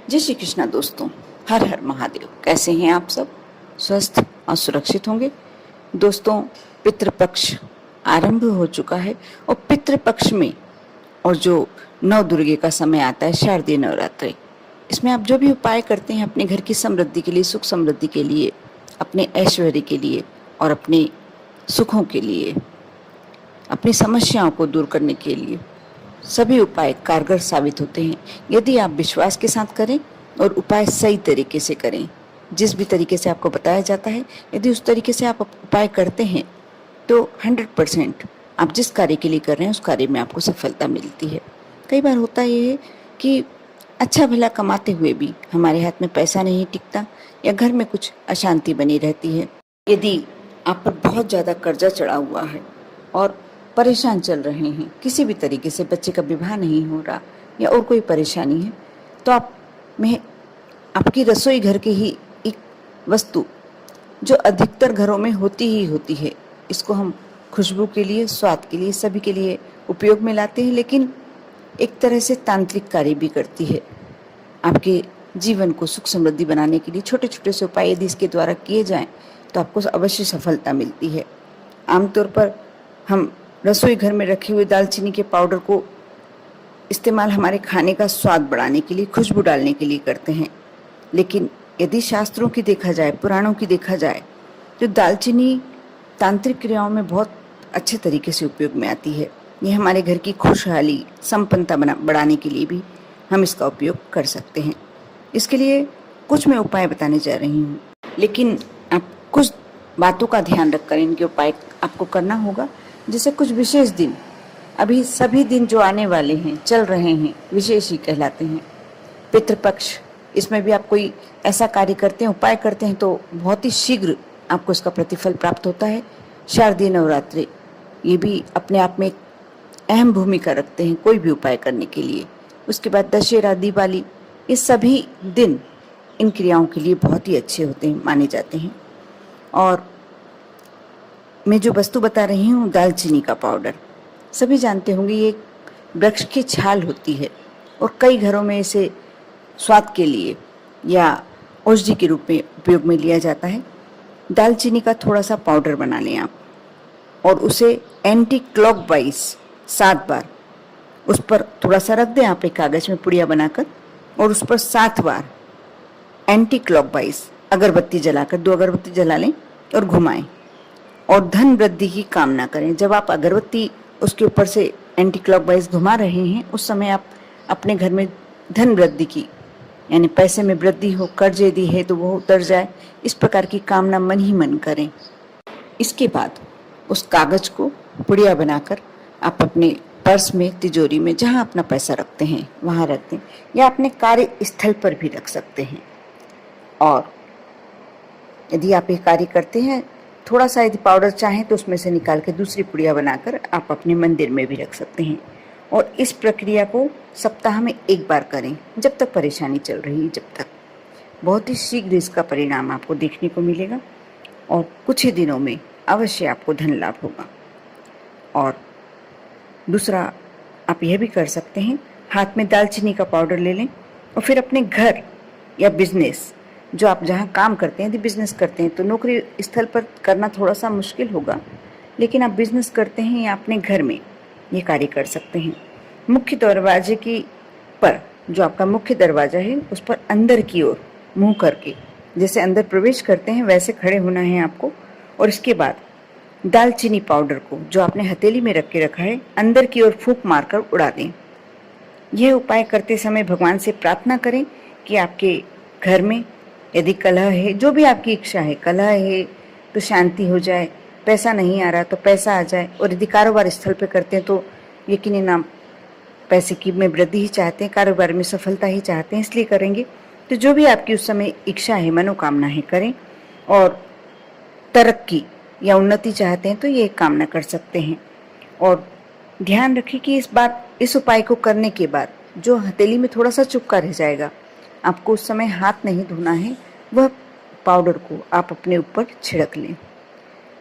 जय श्री कृष्णा दोस्तों, हर हर महादेव। कैसे हैं आप सब? स्वस्थ और सुरक्षित होंगे। दोस्तों, पितृपक्ष आरंभ हो चुका है और पितृपक्ष में और जो नव दुर्गे का समय आता है, शारदीय नवरात्रि, इसमें आप जो भी उपाय करते हैं अपने घर की समृद्धि के लिए, सुख समृद्धि के लिए, अपने ऐश्वर्य के लिए और अपने सुखों के लिए, अपनी समस्याओं को दूर करने के लिए, सभी उपाय कारगर साबित होते हैं यदि आप विश्वास के साथ करें और उपाय सही तरीके से करें। जिस भी तरीके से आपको बताया जाता है, यदि उस तरीके से आप उपाय करते हैं तो 100% आप जिस कार्य के लिए कर रहे हैं उस कार्य में आपको सफलता मिलती है। कई बार होता ये है कि अच्छा भला कमाते हुए भी हमारे हाथ में पैसा नहीं टिकता या घर में कुछ अशांति बनी रहती है। यदि आप पर बहुत ज़्यादा कर्जा चढ़ा हुआ है और परेशान चल रहे हैं, किसी भी तरीके से बच्चे का विवाह नहीं हो रहा या और कोई परेशानी है, तो आप में आपकी रसोई घर की ही एक वस्तु जो अधिकतर घरों में होती ही होती है, इसको हम खुशबू के लिए, स्वाद के लिए, सभी के लिए उपयोग में लाते हैं, लेकिन एक तरह से तांत्रिक कार्य भी करती है। आपके जीवन को सुख समृद्धि बनाने के लिए छोटे छोटे से उपाय यदि इसके द्वारा किए जाएं तो आपको अवश्य सफलता मिलती है। आमतौर पर हम रसोई घर में रखे हुए दालचीनी के पाउडर को इस्तेमाल हमारे खाने का स्वाद बढ़ाने के लिए, खुशबू डालने के लिए करते हैं, लेकिन यदि शास्त्रों की देखा जाए, पुराणों की देखा जाए, तो दालचीनी तांत्रिक क्रियाओं में बहुत अच्छे तरीके से उपयोग में आती है। ये हमारे घर की खुशहाली, संपन्नता बढ़ाने के लिए भी हम इसका उपयोग कर सकते हैं। इसके लिए कुछ मैं उपाय बताने जा रही हूँ, लेकिन आप कुछ बातों का ध्यान रखकर इनके उपाय आपको करना होगा। जैसे कुछ विशेष दिन, अभी सभी दिन जो आने वाले हैं, चल रहे हैं, विशेष ही कहलाते हैं। पितृपक्ष, इसमें भी आप कोई ऐसा कार्य करते हैं, उपाय करते हैं तो बहुत ही शीघ्र आपको इसका प्रतिफल प्राप्त होता है। शारदीय नवरात्रि, ये भी अपने आप में एक अहम भूमिका रखते हैं कोई भी उपाय करने के लिए। उसके बाद दशहरा, दिवाली, ये सभी दिन इन क्रियाओं के लिए बहुत ही अच्छे होते हैं, माने जाते हैं। और मैं जो वस्तु बता रही हूँ, दालचीनी का पाउडर, सभी जानते होंगे ये एक वृक्ष की छाल होती है और कई घरों में इसे स्वाद के लिए या औषधि के रूप में उपयोग में लिया जाता है। दालचीनी का थोड़ा सा पाउडर बना लें आप और उसे एंटी क्लॉकवाइज 7 बार उस पर थोड़ा सा रख दें आप एक कागज में पुड़िया बनाकर, और उस पर 7 बार एंटी क्लॉकवाइज अगरबत्ती जलाकर 2 अगरबत्ती जला लें और घुमाएं और धन वृद्धि की कामना करें। जब आप अगरबत्ती उसके ऊपर से एंटी क्लॉकवाइज घुमा रहे हैं, उस समय आप अपने घर में धन वृद्धि की, यानी पैसे में वृद्धि हो, कर्ज यदि है तो वो उतर जाए, इस प्रकार की कामना मन ही मन करें। इसके बाद उस कागज को पुड़िया बनाकर आप अपने पर्स में, तिजोरी में, जहाँ अपना पैसा रखते हैं वहाँ रख दें, या अपने कार्य स्थल पर भी रख सकते हैं। और यदि आप ये कार्य करते हैं, थोड़ा सा यदि पाउडर चाहें तो उसमें से निकाल के दूसरी पुड़िया बनाकर आप अपने मंदिर में भी रख सकते हैं। और इस प्रक्रिया को सप्ताह में 1 बार करें, जब तक परेशानी चल रही है, जब तक। बहुत ही शीघ्र इसका परिणाम आपको देखने को मिलेगा और कुछ ही दिनों में अवश्य आपको धन लाभ होगा। और दूसरा आप यह भी कर सकते हैं, हाथ में दालचीनी का पाउडर ले लें और फिर अपने घर या बिजनेस, जो आप जहाँ काम करते हैं, यदि बिजनेस करते हैं तो नौकरी स्थल पर करना थोड़ा सा मुश्किल होगा, लेकिन आप बिजनेस करते हैं या अपने घर में ये कार्य कर सकते हैं। मुख्य दरवाजे की पर, जो आपका मुख्य दरवाजा है, उस पर अंदर की ओर मुंह करके, जैसे अंदर प्रवेश करते हैं वैसे खड़े होना है आपको। और इसके बाद दालचीनी पाउडर को, जो आपने हथेली में रख के रखा है, अंदर की ओर फूंक मारकर उड़ा दें। यह उपाय करते समय भगवान से प्रार्थना करें कि आपके घर में यदि कलह है, जो भी आपकी इच्छा है, कलह है तो शांति हो जाए, पैसा नहीं आ रहा तो पैसा आ जाए, और यदि कारोबार स्थल पे करते हैं तो यकीनन आप पैसे की में वृद्धि ही चाहते हैं, कारोबार में सफलता ही चाहते हैं, इसलिए करेंगे। तो जो भी आपकी उस समय इच्छा है, मनोकामना है, करें। और तरक्की या उन्नति चाहते हैं तो ये कामना कर सकते हैं। और ध्यान रखें कि इस उपाय को करने के बाद जो हथेली में थोड़ा सा चुपका रह जाएगा, आपको उस समय हाथ नहीं धोना है, वह पाउडर को आप अपने ऊपर छिड़क लें।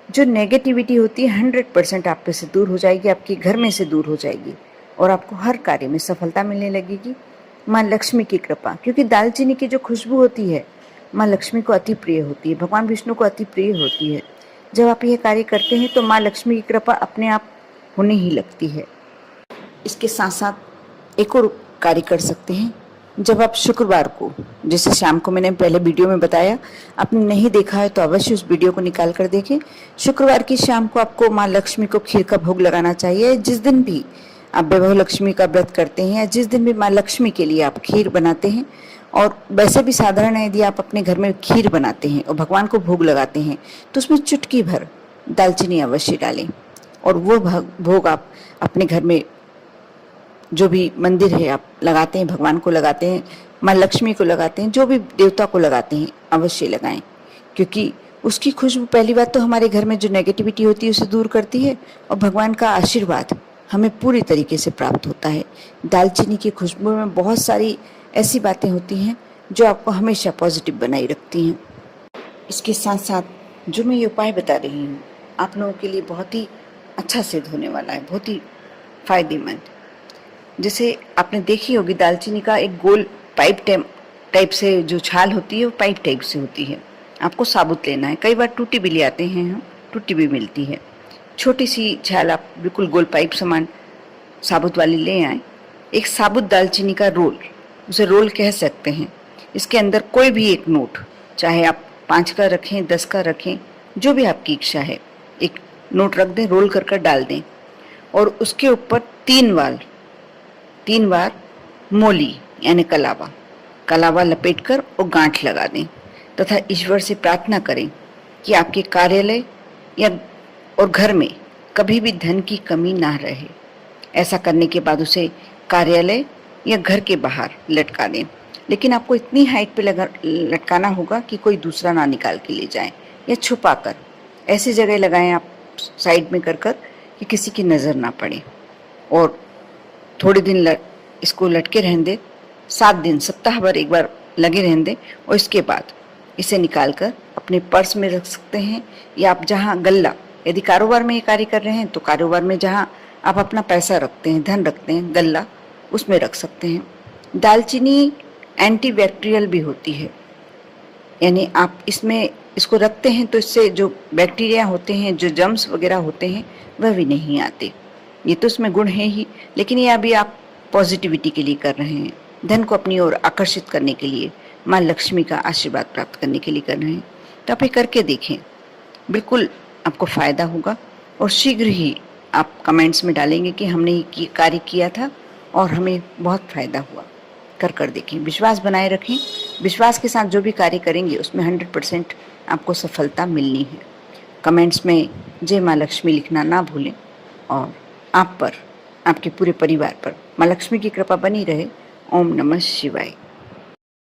जो नेगेटिविटी होती है 100% आप पे से दूर हो जाएगी, आपके घर में से दूर हो जाएगी और आपको हर कार्य में सफलता मिलने लगेगी। माँ लक्ष्मी की कृपा, क्योंकि दालचीनी की जो खुशबू होती है माँ लक्ष्मी को अति प्रिय होती है, भगवान विष्णु को अति प्रिय होती है। जब आप यह कार्य करते हैं तो माँ लक्ष्मी की कृपा अपने आप होने ही लगती है। इसके साथ साथ एक और कार्य कर सकते हैं। जब आप शुक्रवार को, जैसे शाम को मैंने पहले वीडियो में बताया, आपने नहीं देखा है तो अवश्य उस वीडियो को निकाल कर देखें। शुक्रवार की शाम को आपको माँ लक्ष्मी को खीर का भोग लगाना चाहिए। जिस दिन भी आप वैभव लक्ष्मी का व्रत करते हैं या जिस दिन भी माँ लक्ष्मी के लिए आप खीर बनाते हैं, और वैसे भी साधारण है, यदि आप अपने घर में खीर बनाते हैं और भगवान को भोग लगाते हैं तो उसमें चुटकी भर दालचीनी अवश्य डालें, और वो भोग आप अपने घर में जो भी मंदिर है आप लगाते हैं, भगवान को लगाते हैं, माँ लक्ष्मी को लगाते हैं, जो भी देवता को लगाते हैं अवश्य लगाएं, क्योंकि उसकी खुशबू पहली बात तो हमारे घर में जो नेगेटिविटी होती है उसे दूर करती है, और भगवान का आशीर्वाद हमें पूरी तरीके से प्राप्त होता है। दालचीनी की खुशबू में बहुत सारी ऐसी बातें होती हैं जो आपको हमेशा पॉजिटिव बनाए रखती हैं। इसके साथ साथ जो मैं ये उपाय बता रही हूँ आप लोगों के लिए बहुत ही अच्छा सिद्ध होने वाला है, बहुत ही फायदेमंद। जैसे आपने देखी होगी दालचीनी का एक गोल पाइप टाइप से जो छाल होती है वो पाइप टाइप से होती है। आपको साबुत लेना है, कई बार टूटी भी ले आते हैं हम, टूटी भी मिलती है। छोटी सी छाल आप बिल्कुल गोल पाइप समान साबुत वाली ले आए। एक साबुत दालचीनी का रोल, उसे रोल कह सकते हैं। इसके अंदर कोई भी एक नोट, चाहे आप 5 का रखें, 10 का रखें, जो भी आपकी इच्छा है, एक नोट रख दें, रोल कर डाल दें, और उसके ऊपर 3 बार मोली यानी कलावा लपेटकर और गांठ लगा दें, तथा ईश्वर से प्रार्थना करें कि आपके कार्यालय या और घर में कभी भी धन की कमी ना रहे। ऐसा करने के बाद उसे कार्यालय या घर के बाहर लटका दें, लेकिन आपको इतनी हाइट पे लटकाना होगा कि कोई दूसरा ना निकाल के ले जाए, या छुपा कर ऐसी जगह लगाएं आप साइड में कर कि किसी की नज़र ना पड़े। और थोड़े दिन इसको लटके रहने दें, 7 दिन सप्ताह भर एक बार लगे रहने दें, और इसके बाद इसे निकाल कर अपने पर्स में रख सकते हैं, या आप जहाँ गल्ला, यदि कारोबार में ये कार्य कर रहे हैं तो कारोबार में जहाँ आप अपना पैसा रखते हैं, धन रखते हैं, गल्ला, उसमें रख सकते हैं। दालचीनी एंटीबैक्टीरियल भी होती है, यानी आप इसको रखते हैं तो इससे जो बैक्टीरिया होते हैं, जो जर्म्स वगैरह होते हैं, वह भी नहीं आते। ये तो इसमें गुण है ही, लेकिन ये अभी आप पॉजिटिविटी के लिए कर रहे हैं, धन को अपनी ओर आकर्षित करने के लिए, माँ लक्ष्मी का आशीर्वाद प्राप्त करने के लिए कर रहे हैं। तो आप ये करके देखें, बिल्कुल आपको फ़ायदा होगा, और शीघ्र ही आप कमेंट्स में डालेंगे कि हमने ये कार्य किया था और हमें बहुत फ़ायदा हुआ। कर देखें, विश्वास बनाए रखें। विश्वास के साथ जो भी कार्य करेंगे उसमें 100% आपको सफलता मिलनी है। कमेंट्स में जय माँ लक्ष्मी लिखना ना भूलें, और आप पर, आपके पूरे परिवार पर माँ लक्ष्मी की कृपा बनी रहे। ओम नमः शिवाय।